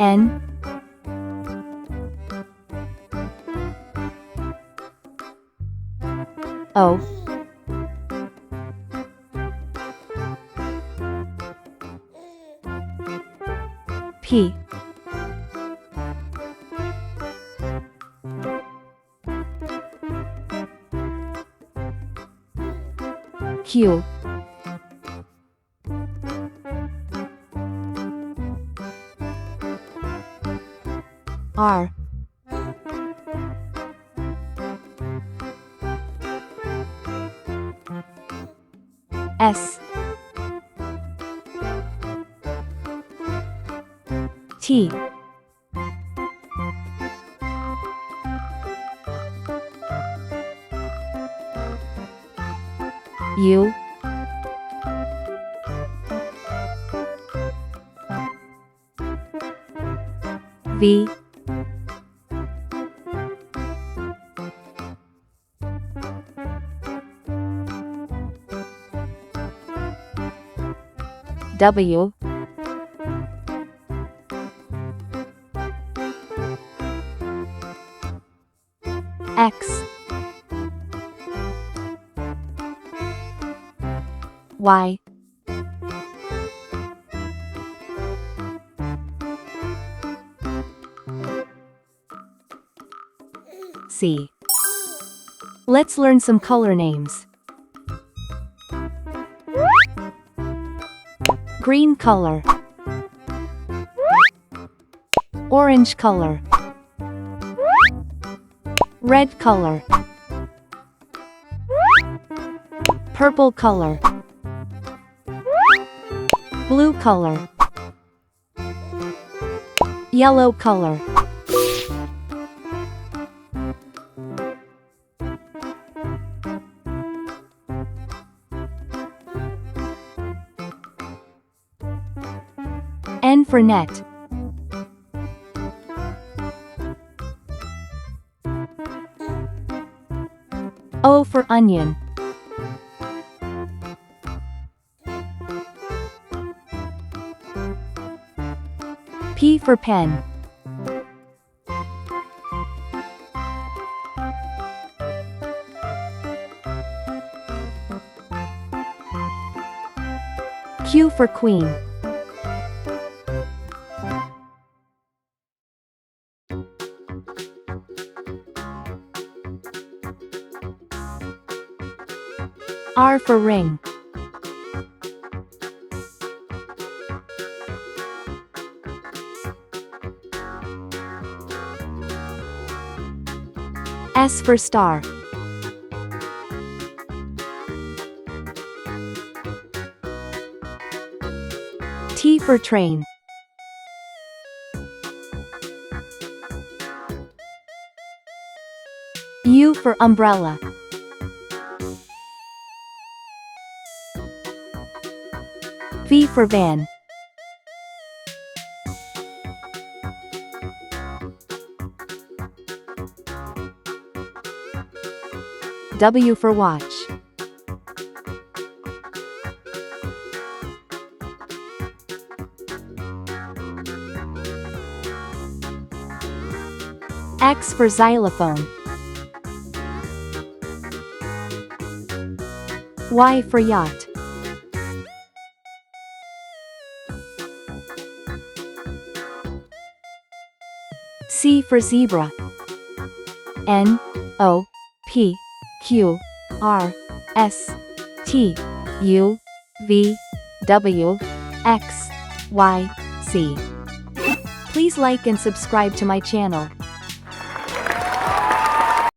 N O P Q R S T U V W X Y C. Let's learn some color names. Green color, orange color, red color, purple color, blue color, yellow color. N for net. O for onion. P for pen. Q for queen. R for ring. S for star. T for train. U for umbrella. V for van. W for watch. X for xylophone. Y for yacht. C for zebra. N O P Q R S T U V W X Y Z. Please like and subscribe to my channel.